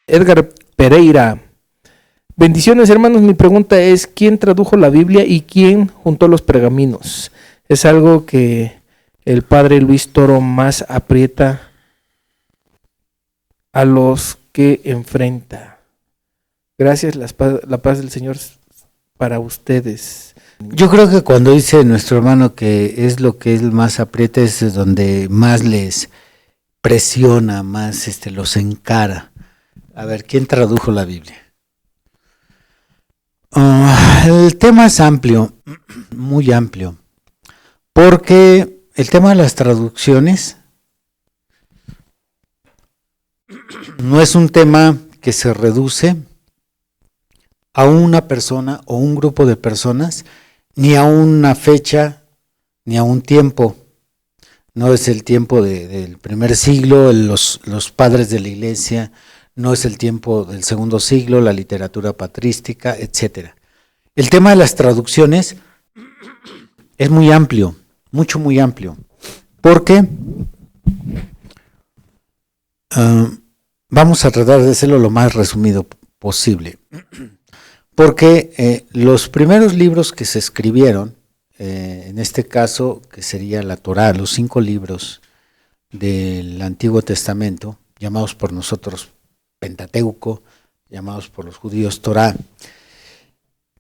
Edgar Pereira. Bendiciones, hermanos. Mi pregunta es, ¿quién tradujo la Biblia y quién juntó los pergaminos? Es algo que el padre Luis Toro más aprieta a los que enfrenta. Gracias, la paz del Señor para ustedes. Yo creo que cuando dice nuestro hermano que es lo que él más aprieta, es donde más les presiona, más los encara. A ver, ¿quién tradujo la Biblia? El tema es amplio, muy amplio, porque el tema de las traducciones no es un tema que se reduce a una persona o un grupo de personas, ni a una fecha, ni a un tiempo. No es el tiempo del primer siglo, los padres de la iglesia, no es el tiempo del segundo siglo, la literatura patrística, etc. El tema de las traducciones es muy amplio, muy amplio, porque vamos a tratar de hacerlo lo más resumido posible, porque los primeros libros que se escribieron, en este caso que sería la Torá, los 5 libros del Antiguo Testamento, llamados por nosotros Pentateuco, llamados por los judíos Torá,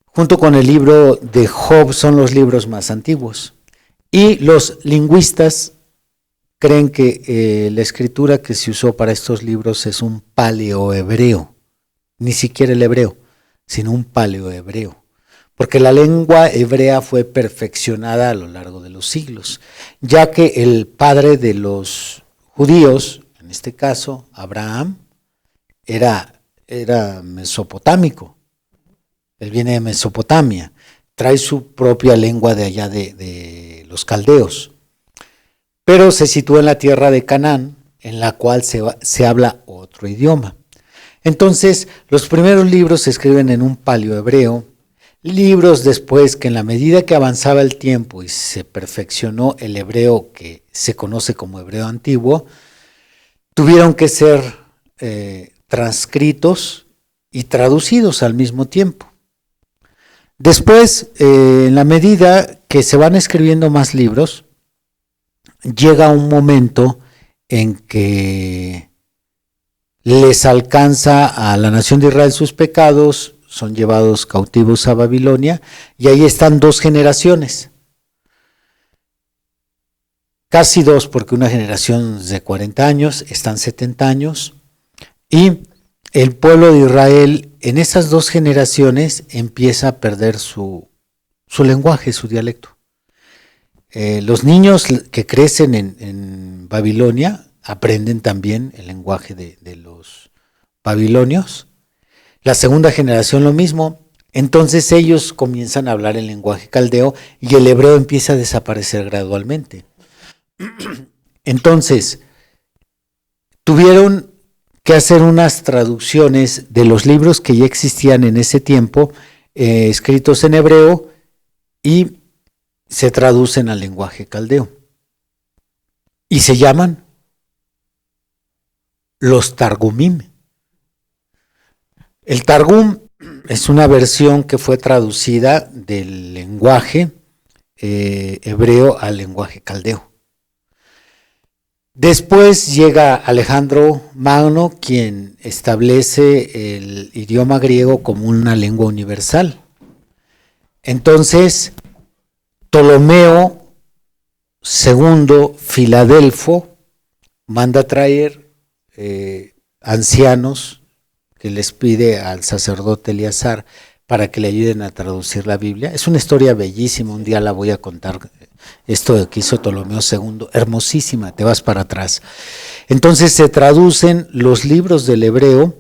junto con el libro de Job, son los libros más antiguos. Y los lingüistas creen que la escritura que se usó para estos libros es un paleohebreo, ni siquiera el hebreo, sino un paleohebreo, porque la lengua hebrea fue perfeccionada a lo largo de los siglos, ya que el padre de los judíos, en este caso Abraham, era mesopotámico. Él viene de Mesopotamia, trae su propia lengua de allá de los caldeos, pero se sitúa en la tierra de Canaán, en la cual se habla otro idioma. Entonces, los primeros libros se escriben en un paleohebreo, libros después que en la medida que avanzaba el tiempo y se perfeccionó el hebreo que se conoce como hebreo antiguo, tuvieron que ser transcritos y traducidos al mismo tiempo. Después, en la medida que se van escribiendo más libros, llega un momento en que les alcanza a la nación de Israel sus pecados, son llevados cautivos a Babilonia, y ahí están 2 generaciones. Casi 2, porque una generación es de 40 años, están 70 años, y el pueblo de Israel en esas 2 generaciones empieza a perder su lenguaje, su dialecto. Los niños que crecen en Babilonia aprenden también el lenguaje de los babilonios. La segunda generación lo mismo. Entonces ellos comienzan a hablar el lenguaje caldeo y el hebreo empieza a desaparecer gradualmente. Entonces, tuvieron que hacer unas traducciones de los libros que ya existían en ese tiempo, escritos en hebreo, y se traducen al lenguaje caldeo. Y se llaman los Targumim. El Targum es una versión que fue traducida del lenguaje hebreo al lenguaje caldeo. Después llega Alejandro Magno, quien establece el idioma griego como una lengua universal. Entonces, Ptolomeo II Filadelfo manda traer ancianos que les pide al sacerdote Eleazar para que le ayuden a traducir la Biblia. Es una historia bellísima, un día la voy a contar, esto que hizo Ptolomeo II, hermosísima, te vas para atrás. Entonces se traducen los libros del hebreo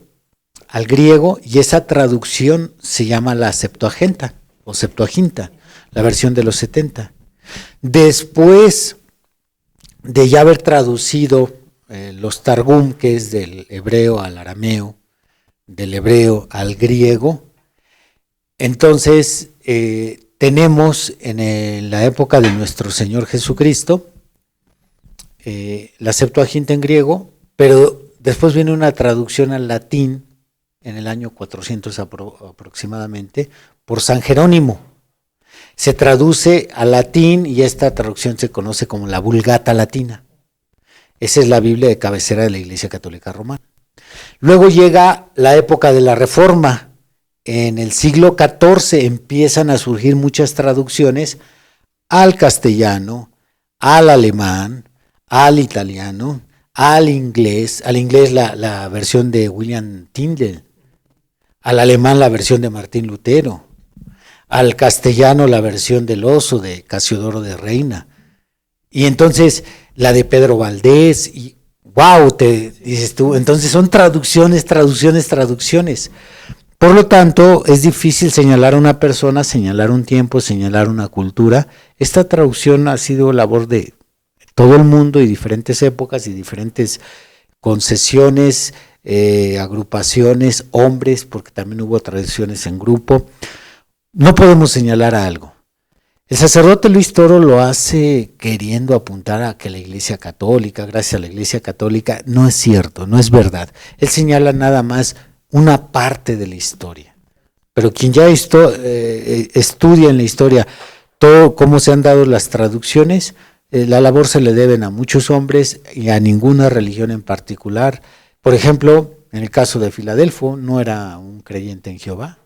al griego y esa traducción se llama la Septuaginta o Septuaginta, la versión de los 70. Después de ya haber traducido los Targum, que es del hebreo al arameo, del hebreo al griego, entonces tenemos en la época de nuestro Señor Jesucristo la Septuaginta en griego, pero después viene una traducción al latín en el año 400 aproximadamente por San Jerónimo. Se traduce al latín y esta traducción se conoce como la Vulgata Latina. Esa es la Biblia de cabecera de la Iglesia Católica Romana. Luego llega la época de la Reforma. En el siglo XIV empiezan a surgir muchas traducciones al castellano, al alemán, al italiano, al inglés la versión de William Tyndale, al alemán la versión de Martín Lutero, al castellano la versión del Oso de Casiodoro de Reina, y entonces la de Pedro Valdés, y wow, te dices tú, entonces son traducciones. Por lo tanto, es difícil señalar a una persona, señalar un tiempo, señalar una cultura. Esta traducción ha sido labor de todo el mundo y diferentes épocas y diferentes concesiones, agrupaciones, hombres, porque también hubo traducciones en grupo. No podemos señalar a algo. El sacerdote Luis Toro lo hace queriendo apuntar a que la Iglesia Católica, gracias a la Iglesia Católica, no es cierto, no es verdad. Él señala nada más una parte de la historia. Pero quien ya estudia en la historia todo cómo se han dado las traducciones, la labor se le deben a muchos hombres y a ninguna religión en particular. Por ejemplo, en el caso de Filadelfo, no era un creyente en Jehová.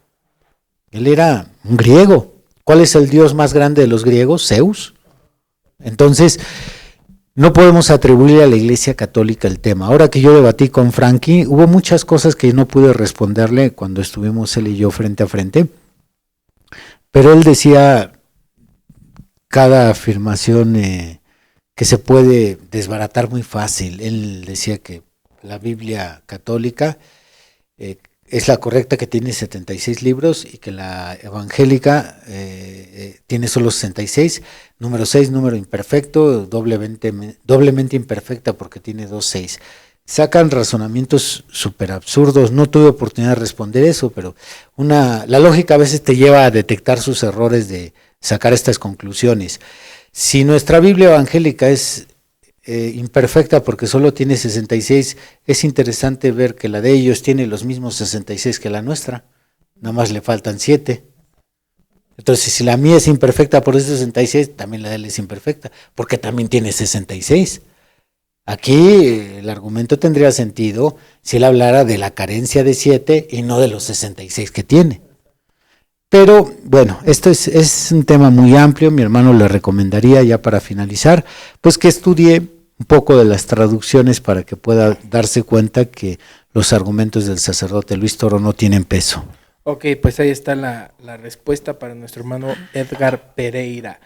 Él era un griego. ¿Cuál es el dios más grande de los griegos? Zeus. Entonces, no podemos atribuirle a la Iglesia Católica el tema. Ahora que yo debatí con Frankie, hubo muchas cosas que no pude responderle cuando estuvimos él y yo frente a frente, pero él decía cada afirmación que se puede desbaratar muy fácil. Él decía que la Biblia católica es la correcta, que tiene 76 libros, y que la evangélica tiene solo 66. Número 6, número imperfecto, doblemente imperfecta porque tiene 2 6. Sacan razonamientos súper absurdos. No tuve oportunidad de responder eso, pero la lógica a veces te lleva a detectar sus errores de sacar estas conclusiones. Si nuestra Biblia evangélica es imperfecta porque solo tiene 66, es interesante ver que la de ellos tiene los mismos 66 que la nuestra, nada más le faltan 7. Entonces, si la mía es imperfecta por esos 66, también la de él es imperfecta, porque también tiene 66. Aquí el argumento tendría sentido si él hablara de la carencia de 7 y no de los 66 que tiene. Pero bueno, esto es un tema muy amplio. Mi hermano le recomendaría, ya para finalizar, pues que estudie un poco de las traducciones para que pueda darse cuenta que los argumentos del sacerdote Luis Toro no tienen peso. Ok, pues ahí está la respuesta para nuestro hermano Edgar Pereira.